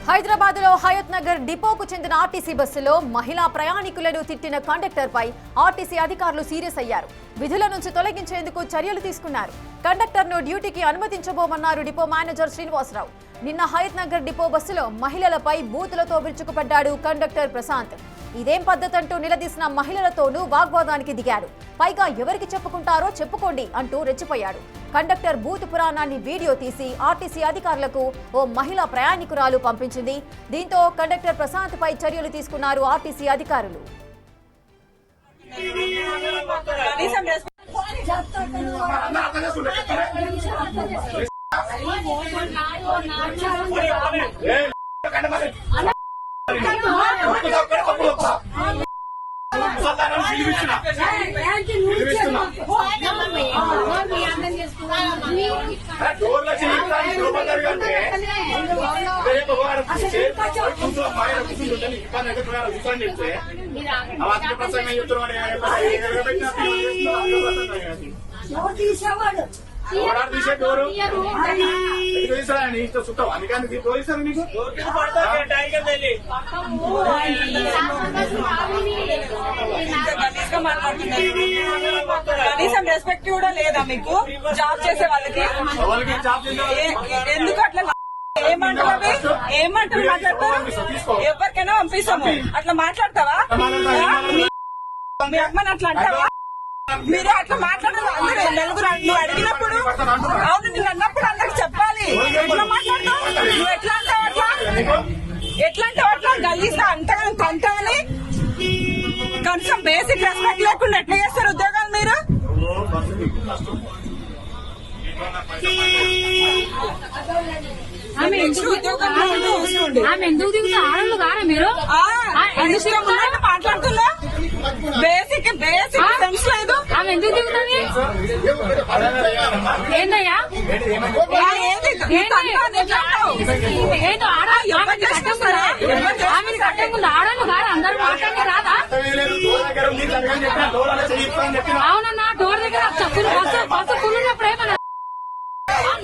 హైదరాబాద్ లో హయత్ నగర్ డిపోకు చెందిన ఆర్టీసీ బస్సులో మహిళా ప్రయాణికులను తిట్టిన కండక్టర్ పై ఆర్టీసీ అధికారులు సీరియస్ అయ్యారు. విధుల నుంచి తొలగించేందుకు చర్యలు తీసుకున్నారు. కండక్టర్ ను డ్యూటీకి అనుమతించబోమన్నారు డిపో మేనేజర్ శ్రీనివాసరావు. నిన్న హయత్ నగర్ డిపో బస్సులో మహిళలపై బూతులతో విరుచుకుపడ్డాడు కండక్టర్ ప్రశాంత్. ఇదేం పద్ధతంటూ నిలదీసిన మహిళలతోనూ వాగ్వాదానికి దిగాడు. పైగా ఎవరికి చెప్పుకుంటారో చెప్పుకోండి అంటూ రెచ్చిపోయాడు. కండక్టర్ బూత్ పురాణాన్ని వీడియో తీసి ఆర్టీసీ అధికారులకు ఓ మహిళా ప్రయాణికురాలు పంపించింది. దీంతో కండక్టర్ ప్రశాంత్ పై చర్యలు తీసుకున్నారు ఆర్టీసీ అధికారులు. కనీసం రెస్పెక్ట్ కూడా లేదా మీకు? జాబ్ చేసే వాళ్ళకి ఎందుకు అట్లా ఏమంటారు మాట్లాడతారు? ఎవరికైనా పంపిస్తాము. అట్లా మాట్లాడతావా? మీ అమ్మని అట్లా అంటావా? మీరు అట్లా మాట్లాడాలి. అందరూ నలుగురు నువ్వు అడిగినప్పుడు అవును నేను అన్నప్పుడు అందరికి చెప్పాలి. ఎట్లా మాట్లాడతావు? నువ్వు ఎట్లా అంటావు? అట్లా గలీస్తా అంతగా కొంతని కనీసం బేసిక్ రెస్పెక్ట్ లేకుండా ఎట్లా చేస్తారు ఉద్యోగాలు మీరు? ఎందుకు దిగుతా ఆడలు కారా మీరు? మాట్లాడుతున్నా బేసిక్ సెన్స్ లేదు. ఆమె ఎందుకు దిగుతుంది? ఏందయ్యా ఆమెను కట్టకుండా ఆడలు కారా? అందరూ మాట్లాడి రాదా? అవునన్నా డోర్ దగ్గర చెప్పులు బస్సు ఫుల్ ఏమన్నా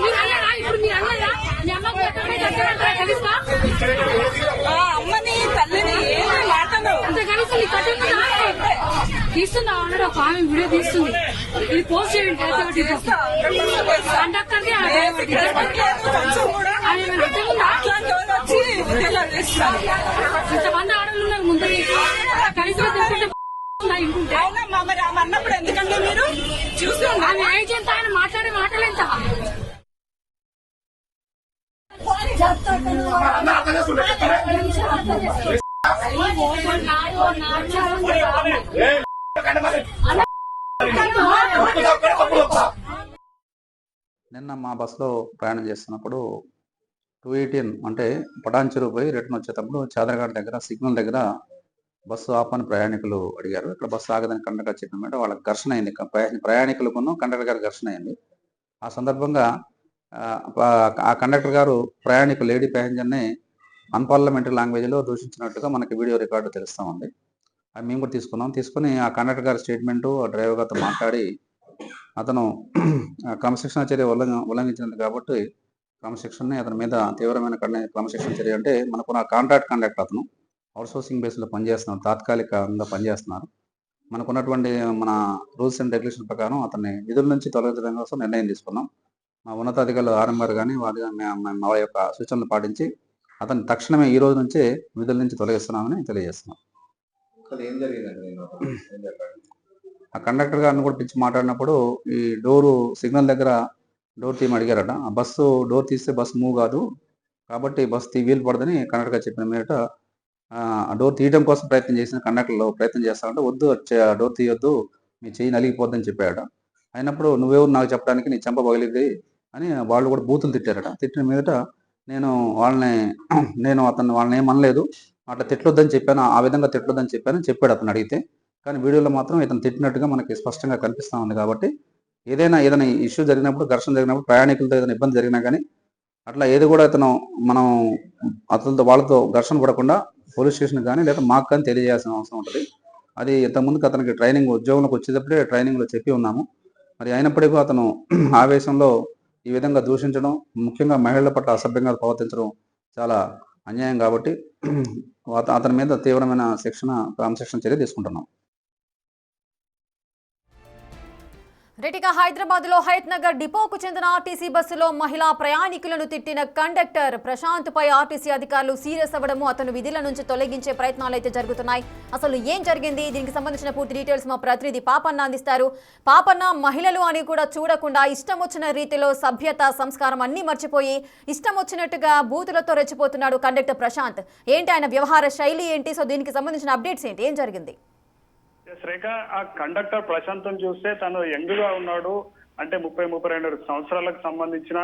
మీరు అన్నారా? ఇప్పుడు మీరు అన్నారా? మీ అమ్మకి అమ్మని తల్లిని ఏమీ మాట్లాడవు. అంతే కనీసం నీ కట్టకుండా తీస్తున్నా అన్నాడు. ఒక ఆమె వీడియో తీస్తుంది. ఇది పోస్ట్ చేయండి. కండక్టర్ ఇంతమంది ఆడలు ఉన్నారు ముందు కనీసం ఇంటుంటే మరి ఆమె అన్నప్పుడు ఎందుకంటే మీరు చూస్తున్నా ఆమె ఏజ్ ఎంత? ఆయన మాట్లాడే మాటలేంత? నిన్న మా బస్సులో ప్రయాణం చేస్తున్నప్పుడు 218 అంటే పటాన్ చెరువు పోయి రిటర్న్ వచ్చేటప్పుడు చాదరఘాట్ దగ్గర సిగ్నల్ దగ్గర బస్సు ఆపని ప్రయాణికులు అడిగారు. ఇక్కడ బస్సు ఆగదని కండక్టర్ చెప్పిన మీద వాళ్ళకి ఘర్షణ అయింది. ప్రయాణికులకును కండక్టర్ గారు ఘర్షణ అయింది. ఆ సందర్భంగా ఆ కండక్టర్ గారు ప్రయాణికులు లేడీ ప్యాసింజర్ని అన్పార్లమెంటరీ లాంగ్వేజ్లో దూషించినట్టుగా మనకి వీడియో రికార్డు తెలుస్తూ ఉంది. అది మేము కూడా తీసుకుని ఆ కండక్టర్ గారి స్టేట్మెంటు ఆ డ్రైవర్ గారితో మాట్లాడి అతను క్రమశిక్షణ చర్య ఉల్లంఘించినది కాబట్టి క్రమశిక్షణని అతని మీద తీవ్రమైన క్రమశిక్షణ చర్య అంటే మనకు కాంట్రాక్ట్ కండక్టర్ అతను అవుట్సోర్సింగ్ బేస్లో పనిచేస్తున్నారు, తాత్కాలికంగా పనిచేస్తున్నారు. మనకున్నటువంటి మన రూల్స్ అండ్ రెగ్యులేషన్ ప్రకారం అతన్ని విధుల నుంచి తొలగించడం కోసం నిర్ణయం తీసుకున్నాం. మా ఉన్నతాధికారులు ఆర్ఎంఆర్ కానీ మా యొక్క సూచనలు పాటించి అతన్ని తక్షణమే ఈ రోజు నుంచే విధుల నుంచి తొలగిస్తున్నామని తెలియజేస్తున్నాం. ఆ కండక్టర్ గారిని కూడా పిలిచి మాట్లాడినప్పుడు ఈ సిగ్నల్ దగ్గర డోర్ తీయమని అడిగారట. ఆ బస్సు డోర్ తీస్తే బస్సు మూవ్ కాదు కాబట్టి బస్సు వీలు పడదని కండక్టర్ గారు చెప్పిన మీదట డోర్ తీయడం కోసం కండక్టర్లు ప్రయత్నం చేస్తామంటే వద్దు డోర్ తీయొద్దు, మీ చెయ్యి నలిగిపోద్దని చెప్పాడట. అయినప్పుడు నువ్వెవరు నాకు చెప్పడానికి, నీ చెంప పగిలింది అని వాళ్ళు కూడా బూతులు తిట్టారట. తిట్టిన మీదట వాళ్ళని ఏమనలేదు, అట్లా తిట్టొద్దని చెప్పాను, ఆ విధంగా తిట్టొద్దని చెప్పాడు అతను అడిగితే. కానీ వీడియోలో మాత్రం ఇతను తిట్టినట్టుగా మనకి స్పష్టంగా కనిపిస్తూ ఉంది. కాబట్టి ఏదైనా ఇష్యూ జరిగినప్పుడు, ఘర్షణ జరిగినప్పుడు, ప్రయాణికులతో ఏదైనా ఇబ్బంది జరిగినా కానీ అట్లా ఏది కూడా మనం వాళ్ళతో ఘర్షణ పడకుండా పోలీస్ స్టేషన్ కానీ లేదా మాకు కానీ తెలియజేయాల్సిన అవసరం ఉంటుంది. అది ఇంతకుముందుకు అతనికి ట్రైనింగ్ ఉద్యోగంలోకి వచ్చేటప్పుడే ట్రైనింగ్లో చెప్పి ఉన్నాము. మరి అయినప్పటికీ అతను ఆవేశంలో ఈ విధంగా దూషించడం, ముఖ్యంగా మహిళల పట్ల అసభ్యంగా ప్రవర్తించడం చాలా అన్యాయం కాబట్టి అతని మీద తీవ్రమైన క్రమశిక్షణ చర్య తీసుకుంటున్నాం. రెటిగా హైదరాబాద్ లో హయత్ నగర్ డిపోకు చెందిన ఆర్టీసీ బస్సులో మహిళా ప్రయాణికులను తిట్టిన కండక్టర్ ప్రశాంత్ పై ఆర్టీసీ అధికారులు సీరియస్ అవ్వడము, అతను విధుల నుంచి తొలగించే ప్రయత్నాలు అయితే జరుగుతున్నాయి. అసలు ఏం జరిగింది, దీనికి సంబంధించిన పూర్తి డీటెయిల్స్ మా ప్రతినిధి పాపన్న అందిస్తారు. పాపన్న, మహిళలు అని కూడా చూడకుండా ఇష్టం వచ్చిన రీతిలో సభ్యత సంస్కారం అన్ని మర్చిపోయి ఇష్టం వచ్చినట్టుగా బూతులతో రెచ్చిపోతున్నాడు కండక్టర్ ప్రశాంత్. ఏంటి ఆయన వ్యవహార శైలి ఏంటి? సో దీనికి సంబంధించిన అప్డేట్స్ ఏంటి, ఏం జరిగింది? శ్రేఖ, ఆ కండక్టర్ ప్రశాంతం చూస్తే తను యంగ్ గా ఉన్నాడు. అంటే 30-32 సంవత్సరాలకు సంబంధించిన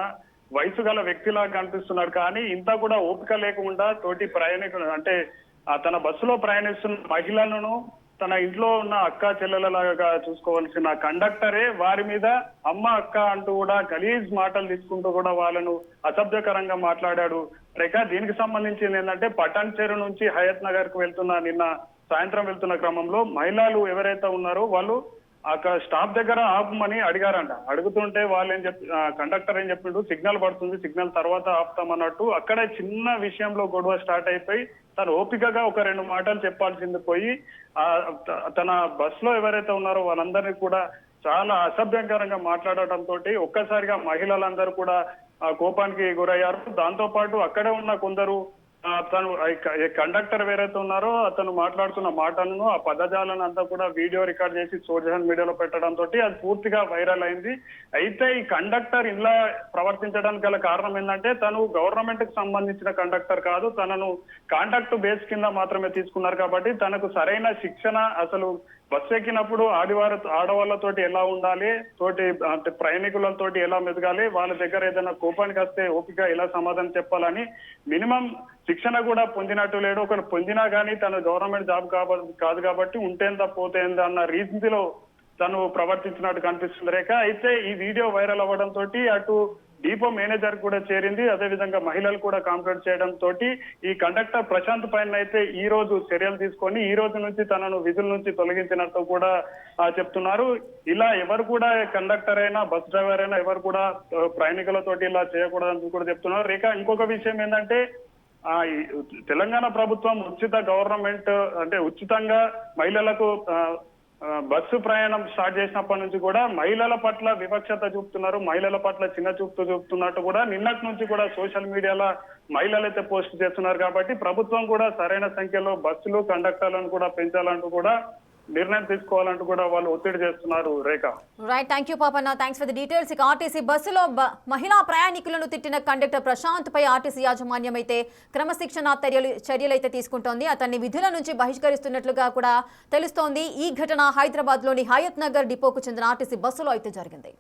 వయసు గల వ్యక్తిలా కనిపిస్తున్నాడు. కానీ ఇంత కూడా ఓపిక లేకుండా తోటి ప్రయాణికులు అంటే తన బస్సులో ప్రయాణిస్తున్న మహిళలను తన ఇంట్లో ఉన్న అక్క చెల్లెలలాగా చూసుకోవాల్సిన కండక్టరే వారి మీద అమ్మ అక్క అంటూ కూడా గలీజ్ మాటలు తీసుకుంటూ కూడా వాళ్ళను అసభ్యకరంగా మాట్లాడాడు. రేఖ, దీనికి సంబంధించింది ఏంటంటే పటాన్ చెరు నుంచి హయత్ నగర్ కు నిన్న సాయంత్రం వెళ్తున్న క్రమంలో మహిళలు ఎవరైతే ఉన్నారో వాళ్ళు అక్కడ స్టాప్ దగ్గర ఆపమని అడిగారంట. అడుగుతుంటే వాళ్ళు కండక్టర్ ఏం చెప్పిండు, సిగ్నల్ పడుతుంది, సిగ్నల్ తర్వాత ఆపుతామన్నట్టు అక్కడే చిన్న విషయంలో గొడవ స్టార్ట్ అయిపోయి తను ఓపికగా ఒక 2 మాటలు చెప్పాల్సింది పోయి తన బస్ లో ఎవరైతే ఉన్నారో వాళ్ళందరినీ కూడా చాలా అసభ్యంకరంగా మాట్లాడటంతో ఒక్కసారిగా మహిళలందరూ కూడా కోపానికి గురయ్యారు. దాంతో పాటు అక్కడే ఉన్న కొందరు తను కండక్టర్ ఎవరైతే ఉన్నారో అతను మాట్లాడుతున్న మాటలను ఆ పదజాలను అంతా కూడా వీడియో రికార్డ్ చేసి సోషల్ మీడియాలో పెట్టడంతో అది పూర్తిగా వైరల్ అయింది. అయితే ఈ కండక్టర్ ఇలా ప్రవర్తించడానికి గల కారణం ఏంటంటే తను గవర్నమెంట్ కి సంబంధించిన కండక్టర్ కాదు, తనను కాంట్రాక్ట్ బేస్ కింద మాత్రమే తీసుకున్నారు. కాబట్టి తనకు సరైన శిక్షణ, అసలు బస్సు ఎక్కినప్పుడు ఆడవాళ్ళతోటి ఎలా ఉండాలి, తోటి అంటే ప్రయాణికులతోటి ఎలా మెదగాలి, వాళ్ళ దగ్గర ఏదైనా కోపానికి వస్తే ఓపిక ఎలా సమాధానం చెప్పాలని మినిమం శిక్షణ కూడా పొందినట్టు లేడు. ఒకరు పొందినా కానీ తను గవర్నమెంట్ జాబ్ కాదు కాబట్టి ఉంటేందా పోతేందా అన్న రీతిలో తను ప్రవర్తించినట్టు కనిపిస్తుంది రేఖ. అయితే ఈ వీడియో వైరల్ అవ్వడంతో అటు డిపో మేనేజర్ కూడా చేరింది, అదే విధంగా మహిళలు కూడా కాంప్లైంట్ చేయడం తోటి ఈ కండక్టర్ ప్రశాంత్ పైన అయితే ఈ రోజు చర్యలు తీసుకొని ఈ రోజు నుంచి తనను విధుల నుంచి తొలగించినట్టు కూడా చెప్తున్నారు. ఇలా ఎవరు కూడా కండక్టర్ అయినా బస్ డ్రైవర్ అయినా ఎవరు కూడా ప్రయాణికులతోటి ఇలా చేయకూడదని కూడా చెప్తున్నారు రేఖ. ఇంకొక విషయం ఏంటంటే తెలంగాణ ప్రభుత్వం ఉచిత గవర్నమెంట్ అంటే ఉచితంగా మహిళలకు బస్సు ప్రయాణం స్టార్ట్ చేసినప్పటి నుంచి కూడా మహిళల పట్ల వివక్షత చూపుతున్నారు, మహిళల పట్ల చిన్న చూపు చూపుతున్నట్టు కూడా నిన్నటి నుంచి కూడా సోషల్ మీడియాలో మహిళలు అయితే పోస్ట్ చేస్తున్నారు. కాబట్టి ప్రభుత్వం కూడా సరైన సంఖ్యలో బస్సులు కండక్టర్లను కూడా పెంచాలంటూ కూడా నిర్ణయం తీసుకోవాలంటూ కూడా వాళ్ళు ఒత్తిడి చేస్తున్నారు Rekha. Right, thank you Papanna, thanks for the details. ఇక ఆర్టీసీ బస్సులో మహిళా ప్రయాణికులను తిట్టిన కండక్టర్ ప్రశాంత్ పై ఆర్టీసీ యాజమాన్యం అయితే క్రమశిక్షణ చర్యలు అయితే తీసుకుంటోంది. అతన్ని విధుల నుంచి బహిష్కరిస్తున్నట్లుగా కూడా తెలుస్తోంది. ఈ ఘటన హైదరాబాద్ లోని హయత్ నగర్ డిపోకు చెందిన ఆర్టీసీ బస్సులో అయితే జరిగింది.